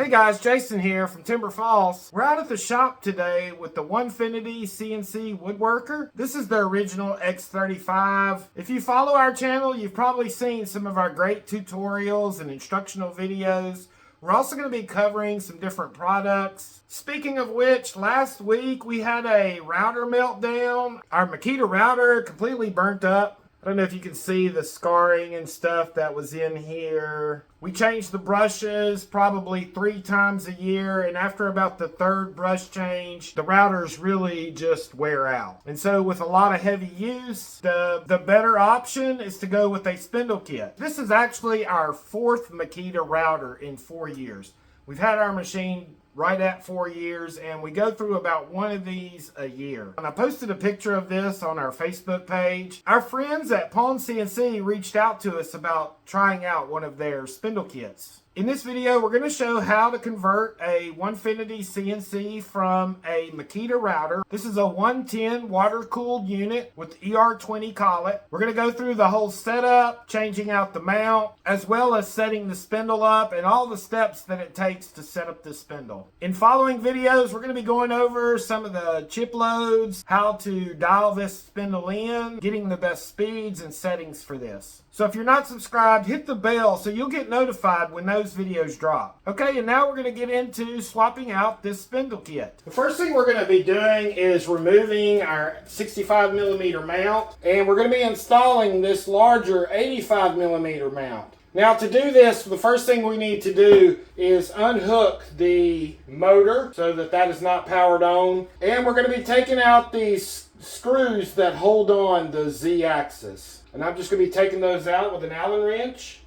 Hey guys, Jason here from Timberfalls. We're out at the shop today with the Onefinity CNC Woodworker. This is the original X35. If you follow our channel, you've probably seen some of our great tutorials and instructional videos. We're also going to be covering some different products. Speaking of which, last week we had a router meltdown. Our Makita router completely burnt up. I don't know if you can see the scarring and stuff that was in here. We changed the brushes probably 3 times a year, and after about the 3rd brush change, the routers really just wear out. And so with a lot of heavy use, the better option is to go with a spindle kit. This is actually our 4th Makita router in 4 years. We've had our machine right at 4 years, and we go through about one of these a year. And I posted a picture of this on our Facebook page. Our friends at PwnCNC reached out to us about trying out one of their spindle kits. In this video, we're going to show how to convert a Onefinity CNC from a Makita router. This is a 110 water-cooled unit with ER20 collet. We're going to go through the whole setup, changing out the mount, as well as setting the spindle up and all the steps that it takes to set up this spindle. In following videos, we're going to be going over some of the chip loads, how to dial this spindle in, getting the best speeds and settings for this. So if you're not subscribed, hit the bell so you'll get notified when those videos drop. Okay, and now we're going to get into swapping out this spindle kit. The first thing we're going to be doing is removing our 65mm mount, and we're going to be installing this larger 85mm mount. Now to do this, the first thing we need to do is unhook the motor so that that is not powered on. And we're going to be taking out these screws that hold on the Z-axis. And I'm just going to be taking those out with an Allen wrench.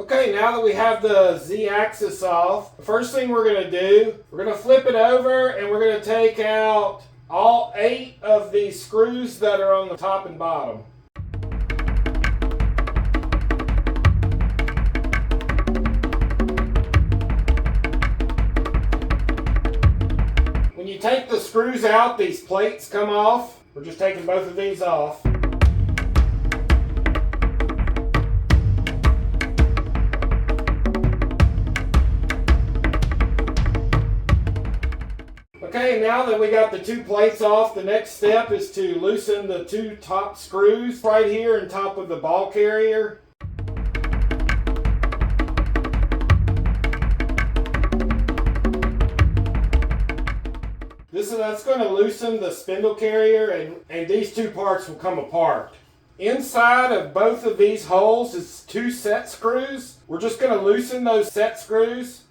Okay, now that we have the Z-axis off, the first thing we're going to do, we're going to flip it over and we're going to take out all 8 of the screws that are on the top and bottom. When you take the screws out, these plates come off. We're just taking both of these off. Okay, now that we got the 2 plates off, the next step is to loosen the 2 top screws right here on top of the ball carrier. That's going to loosen the spindle carrier, and these 2 parts will come apart. Inside of both of these holes is 2 set screws. We're just going to loosen those set screws.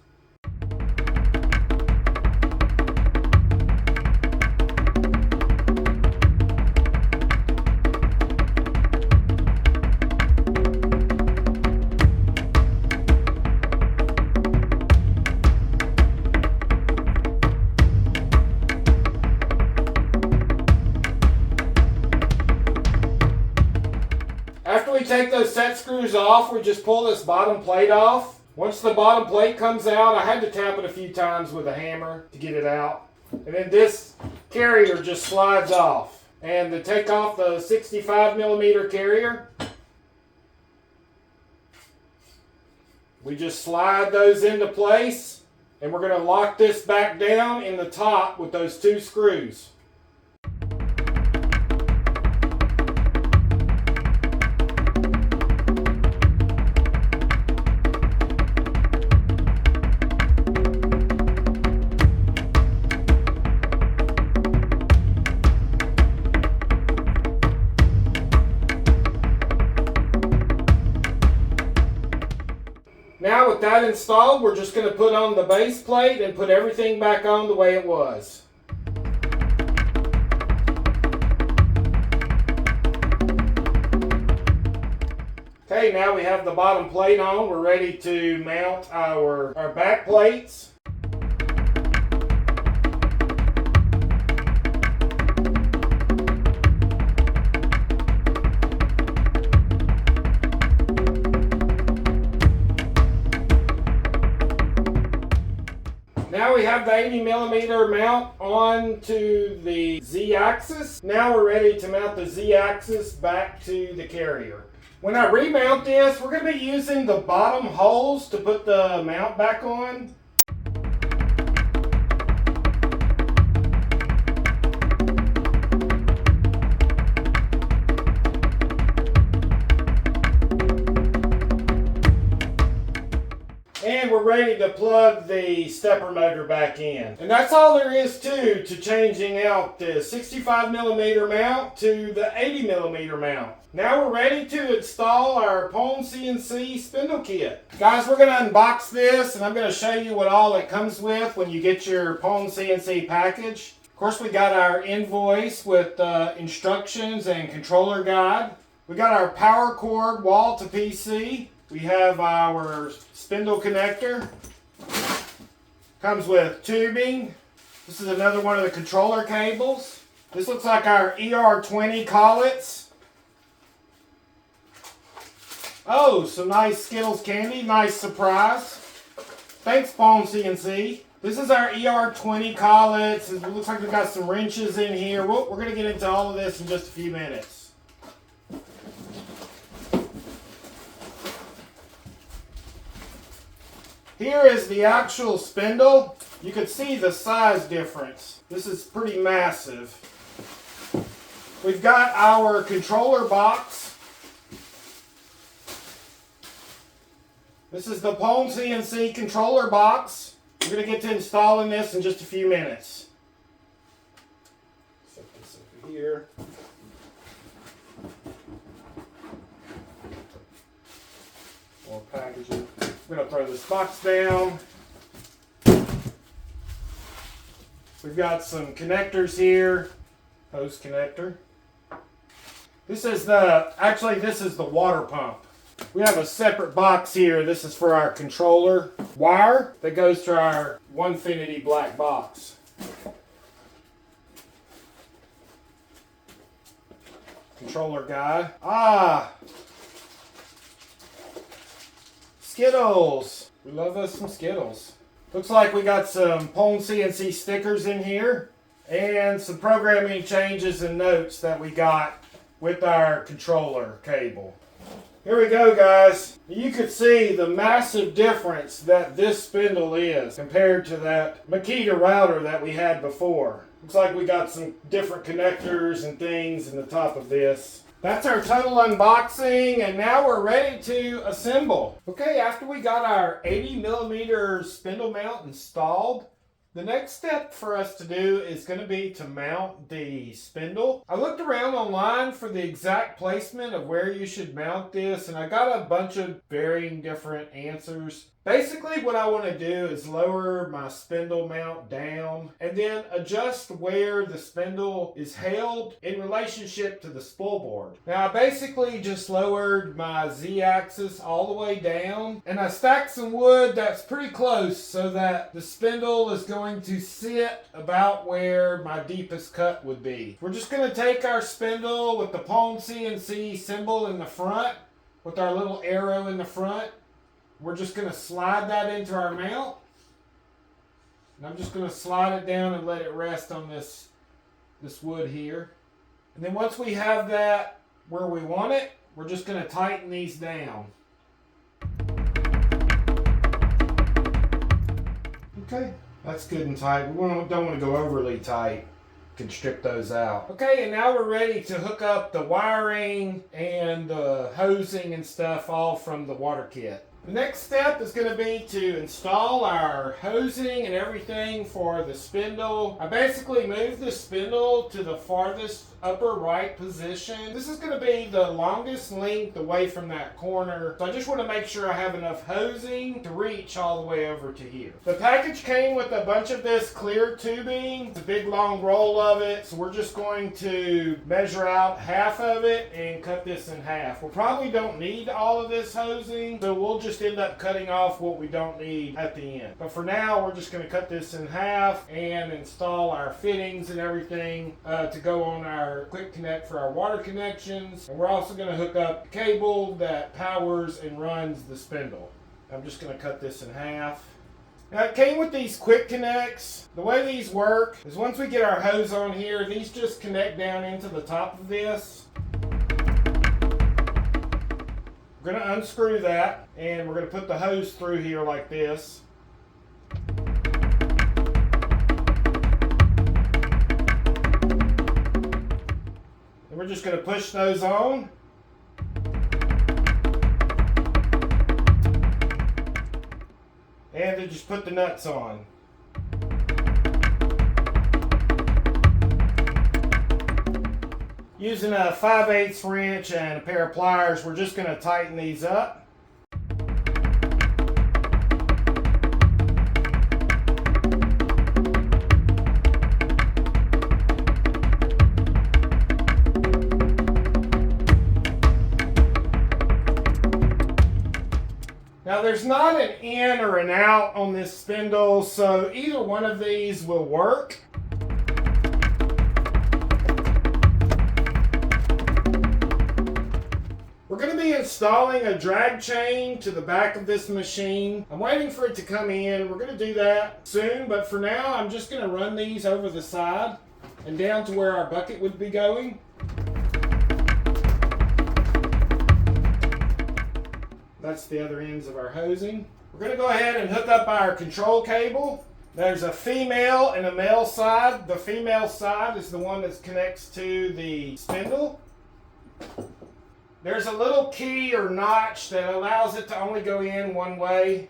After we take those set screws off, we just pull this bottom plate off. Once the bottom plate comes out, I had to tap it a few times with a hammer to get it out. And then this carrier just slides off. And to take off the 65mm carrier, we just slide those into place. And we're going to lock this back down in the top with those 2 screws. Now with that installed, we're just going to put on the base plate and put everything back on the way it was. Okay, now we have the bottom plate on. We're ready to mount our back plates. have the 80mm mount onto the Z-axis. Now we're ready to mount the Z-axis back to the carrier. When I remount this, we're going to be using the bottom holes to put the mount back on. And we're ready to plug the stepper motor back in. And that's all there is to changing out the 65mm mount to the 80mm mount. Now we're ready to install our PwnCNC Spindle Kit. Guys, we're going to unbox this and I'm going to show you what all it comes with when you get your PwnCNC package. Of course, we got our invoice with instructions and controller guide. We got our power cord wall to PC. We have our spindle connector. Comes with tubing. This is another one of the controller cables. This looks like our ER20 collets. Oh, some nice Skittles candy. Nice surprise. Thanks, PwnCNC. This is our ER20 collets. It looks like we've got some wrenches in here. We're going to get into all of this in just a few minutes. Here is the actual spindle. You can see the size difference. This is pretty massive. We've got our controller box. This is the PwnCNC controller box. We're going to get to installing this in just a few minutes. Set this over here. More packaging. We're going to throw this box down. We've got some connectors here. Hose connector. This is the water pump. We have a separate box here. This is for our controller wire that goes to our Onefinity black box. Controller guide. Skittles. We love us some Skittles. Looks like we got some PwnCNC stickers in here and some programming changes and notes that we got with our controller cable. Here we go, guys. You could see the massive difference that this spindle is compared to that Makita router that we had before. Looks like we got some different connectors and things in the top of this. That's our total unboxing, and now we're ready to assemble. Okay, after we got our 80mm spindle mount installed, the next step for us to do is going to be to mount the spindle. I looked around online for the exact placement of where you should mount this, and I got a bunch of varying different answers. Basically, what I want to do is lower my spindle mount down and then adjust where the spindle is held in relationship to the spool board. Now, I basically just lowered my Z-axis all the way down, and I stacked some wood that's pretty close so that the spindle is going to sit about where my deepest cut would be. We're just going to take our spindle with the PwnCNC symbol in the front, with our little arrow in the front. We're just going to slide that into our mount. And I'm just going to slide it down and let it rest on this wood here. And then once we have that where we want it, we're just going to tighten these down. Okay, that's good and tight. We don't want to go overly tight. Strip those out. Okay, and now we're ready to hook up the wiring and the hosing and stuff all from the water kit. The next step is going to be to install our hosing and everything for the spindle. I basically moved the spindle to the farthest upper right position. This is going to be the longest length away from that corner. So I just want to make sure I have enough hosing to reach all the way over to here. The package came with a bunch of this clear tubing. It's a big long roll of it. So we're just going to measure out half of it and cut this in half. We probably don't need all of this hosing, so we'll just end up cutting off what we don't need at the end. But for now, we're just going to cut this in half and install our fittings and everything to go on our quick connect for our water connections. And we're also going to hook up the cable that powers and runs the spindle. I'm just going to cut this in half. Now it came with these quick connects. The way these work is once we get our hose on here, these just connect down into the top of this. We're going to unscrew that and we're going to put the hose through here like this. And we're just going to push those on. And then just put the nuts on. Using a 5/8 wrench and a pair of pliers, we're just going to tighten these up. Now there's not an in or an out on this spindle, so either one of these will work. We're going to be installing a drag chain to the back of this machine. I'm waiting for it to come in. We're going to do that soon, but for now I'm just going to run these over the side and down to where our bucket would be going. That's the other ends of our hosing. We're going to go ahead and hook up our control cable. There's a female and a male side. The female side is the one that connects to the spindle. There's a little key or notch that allows it to only go in one way.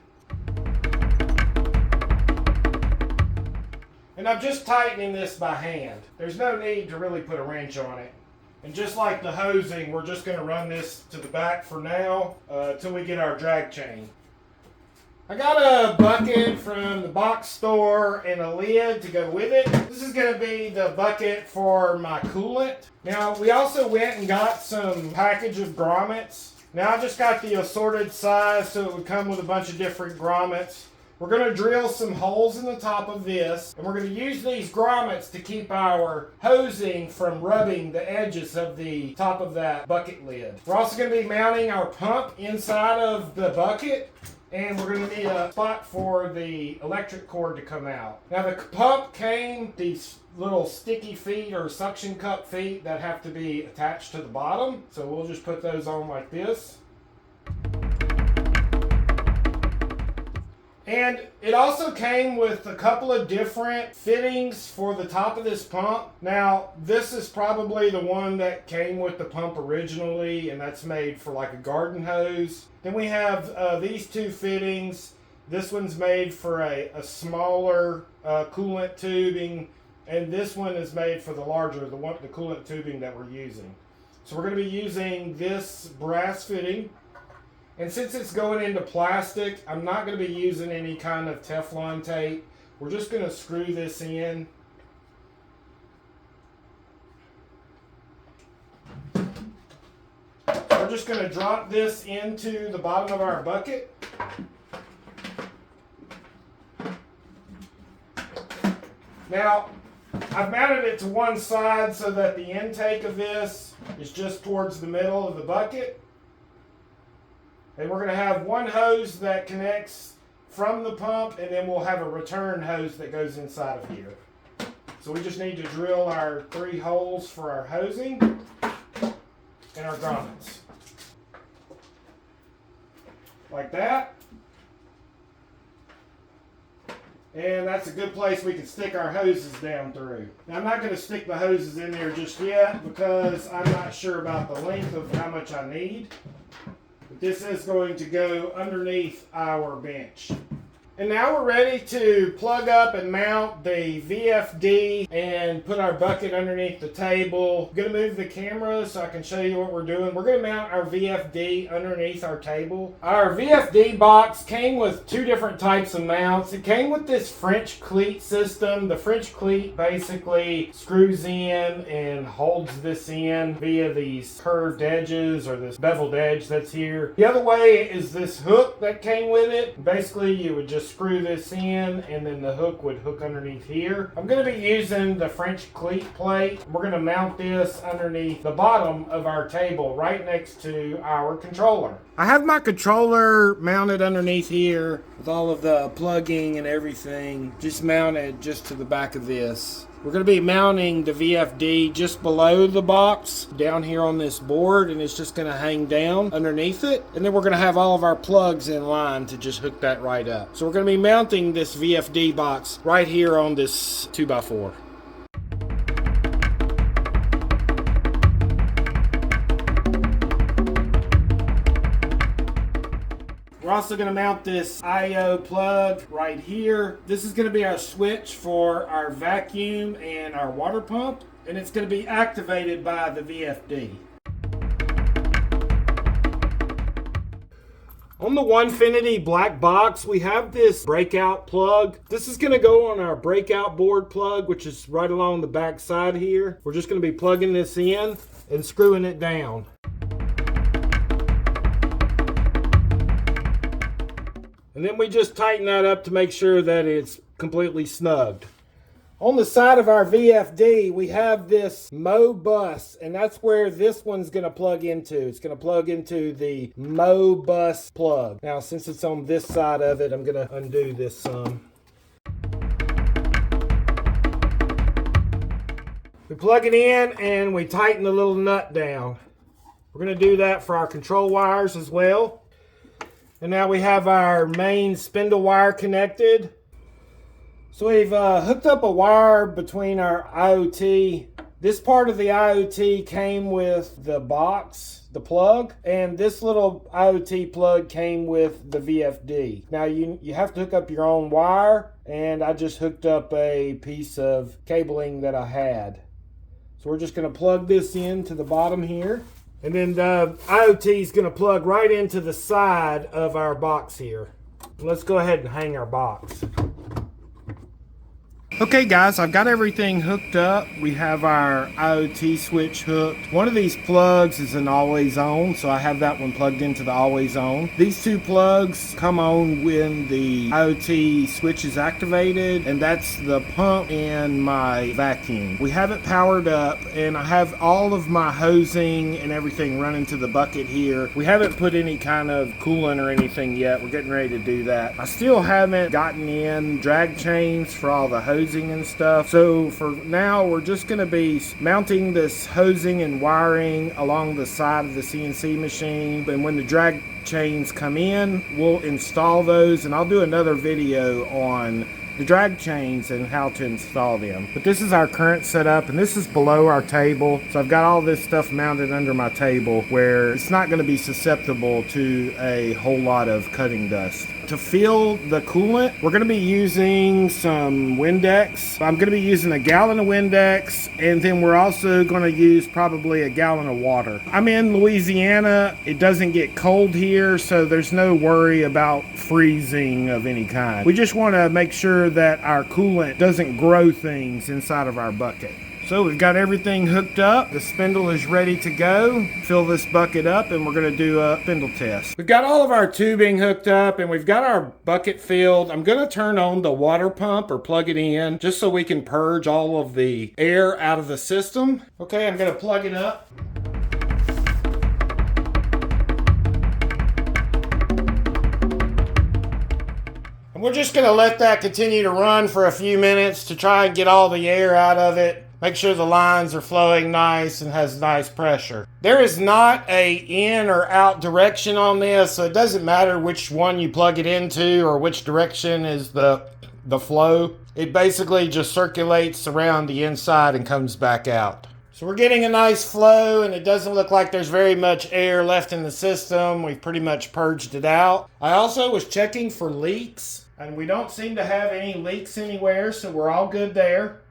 And I'm just tightening this by hand. There's no need to really put a wrench on it. And just like the hosing, we're just going to run this to the back for now until we get our drag chain. I got a bucket from the box store and a lid to go with it. This is going to be the bucket for my coolant. Now we also went and got some package of grommets. Now I just got the assorted size so it would come with a bunch of different grommets. We're going to drill some holes in the top of this, and we're going to use these grommets to keep our hosing from rubbing the edges of the top of that bucket lid. We're also going to be mounting our pump inside of the bucket, and we're going to need a spot for the electric cord to come out. Now the pump came these little sticky feet or suction cup feet that have to be attached to the bottom, so we'll just put those on like this. And it also came with a couple of different fittings for the top of this pump. Now, this is probably the one that came with the pump originally, and that's made for like a garden hose. Then we have these two fittings. This one's made for a smaller coolant tubing, and this one is made for the larger, the coolant tubing that we're using. So we're going to be using this brass fitting. And since it's going into plastic, I'm not going to be using any kind of Teflon tape. We're just going to screw this in. We're just going to drop this into the bottom of our bucket. Now, I've mounted it to one side so that the intake of this is just towards the middle of the bucket. And we're going to have one hose that connects from the pump, and then we'll have a return hose that goes inside of here. So we just need to drill our 3 holes for our hosing and our grommets. Like that. And that's a good place we can stick our hoses down through. Now I'm not going to stick the hoses in there just yet because I'm not sure about the length of how much I need. This is going to go underneath our bench. And now we're ready to plug up and mount the VFD and put our bucket underneath the table. I'm going to move the camera so I can show you what we're doing. We're going to mount our VFD underneath our table. Our VFD box came with 2 different types of mounts. It came with this French cleat system. The French cleat basically screws in and holds this in via these curved edges or this beveled edge that's here. The other way is this hook that came with it. Basically, you would just screw this in, and then the hook would hook underneath here. I'm going to be using the French cleat plate. We're going to mount this underneath the bottom of our table right next to our controller. I have my controller mounted underneath here with all of the plugging and everything just mounted just to the back of this. We're going to be mounting the VFD just below the box down here on this board, and it's just going to hang down underneath it. And then we're going to have all of our plugs in line to just hook that right up. So we're going to be mounting this VFD box right here on this 2x4. We're also going to mount this I/O plug right here. This is going to be our switch for our vacuum and our water pump, and it's going to be activated by the VFD. On the Onefinity black box, we have this breakout plug. This is going to go on our breakout board plug, which is right along the back side here. We're just going to be plugging this in and screwing it down. And then we just tighten that up to make sure that it's completely snugged. On the side of our VFD, we have this Mo bus, and that's where this one's going to plug into. It's going to plug into the Mo bus plug. Now, since it's on this side of it, I'm going to undo this some. We plug it in and we tighten the little nut down. We're going to do that for our control wires as well. And now we have our main spindle wire connected. So we've hooked up a wire between our IoT. This part of the IoT came with the box, the plug, and this little IoT plug came with the VFD. Now you have to hook up your own wire, and I just hooked up a piece of cabling that I had. So we're just going to plug this in to the bottom here. And then the IoT is going to plug right into the side of our box here. Let's go ahead and hang our box. Okay guys, I've got everything hooked up. We have our IoT switch hooked. One of these plugs is an always on, so I have that one plugged into the always on. These two plugs come on when the IoT switch is activated, and that's the pump and my vacuum. We have it powered up, and I have all of my hosing and everything running to the bucket here. We haven't put any kind of coolant or anything yet. We're getting ready to do that. I still haven't gotten in drag chains for all the hosing and stuff. So for now, we're just going to be mounting this hosing and wiring along the side of the CNC machine. And when the drag chains come in, we'll install those, and I'll do another video on the drag chains and how to install them. But this is our current setup, and this is below our table. So I've got all this stuff mounted under my table where it's not going to be susceptible to a whole lot of cutting dust. To fill the coolant, we're going to be using some Windex. I'm going to be using a gallon of Windex, and then we're also going to use probably a gallon of water. I'm in Louisiana. It doesn't get cold here, so there's no worry about freezing of any kind. We just want to make sure that our coolant doesn't grow things inside of our bucket. So we've got everything hooked up. The spindle is ready to go. Fill this bucket up, and we're going to do a spindle test. We've got all of our tubing hooked up, and we've got our bucket filled. I'm going to turn on the water pump or plug it in just so we can purge all of the air out of the system. Okay, I'm going to plug it up. And we're just going to let that continue to run for a few minutes to try and get all the air out of it. Make sure the lines are flowing nice and has nice pressure. There is not a in or out direction on this, so it doesn't matter which one you plug it into or which direction is the flow. It basically just circulates around the inside and comes back out. So we're getting a nice flow, and it doesn't look like there's very much air left in the system. We've pretty much purged it out. I also was checking for leaks, and we don't seem to have any leaks anywhere, so we're all good there.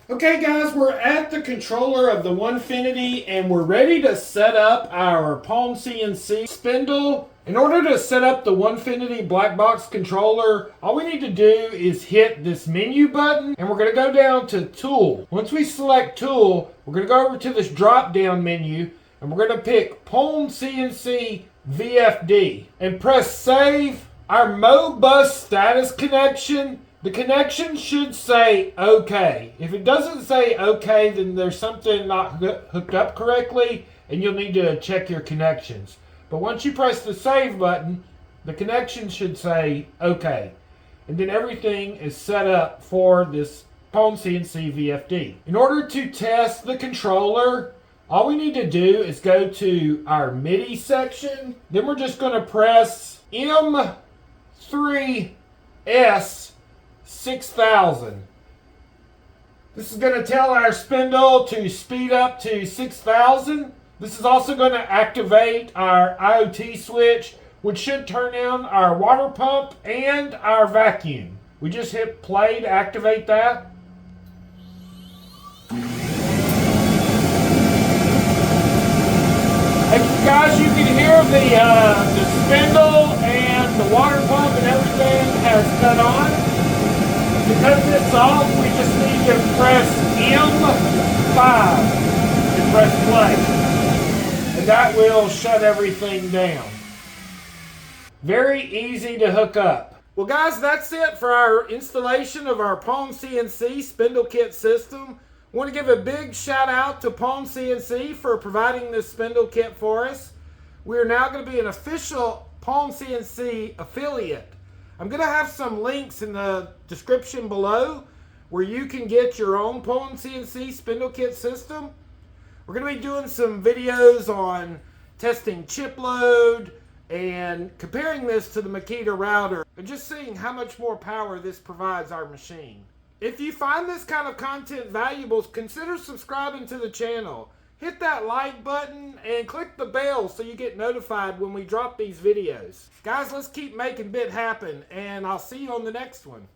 Okay guys, we're at the controller of the Onefinity, and we're ready to set up our PwnCNC spindle. In order to set up the Onefinity black box controller, all we need to do is hit this menu button, and we're going to go down to Tool. Once we select Tool, we're going to go over to this drop down menu, and we're going to pick PwnCNC VFD and press Save. Our Modbus status connection, the connection should say OK. If it doesn't say OK, then there's something not hooked up correctly, and you'll need to check your connections. But once you press the save button, the connection should say OK. And then everything is set up for this PwnCNC VFD. In order to test the controller, all we need to do is go to our MIDI section. Then we're just going to press M3S 6000. This is going to tell our spindle to speed up to 6000. This is also going to activate our IoT switch, which should turn on our water pump and our vacuum. We just hit play to activate that. And guys, you can hear the spindle and the water pump and everything has cut on. To cut this off, we just need to press M5 and press play. And that will shut everything down. Very easy to hook up. Well guys, that's it for our installation of our PwnCNC Spindle Kit system. I want to give a big shout out to PwnCNC for providing this spindle kit for us. We are now going to be an official PwnCNC affiliate. I'm going to have some links in the description below where you can get your own PwnCNC Spindle Kit system. We're going to be doing some videos on testing chip load and comparing this to the Makita router and just seeing how much more power this provides our machine. If you find this kind of content valuable, consider subscribing to the channel. Hit that like button and click the bell so you get notified when we drop these videos. Guys, let's keep making BIT happen, and I'll see you on the next one.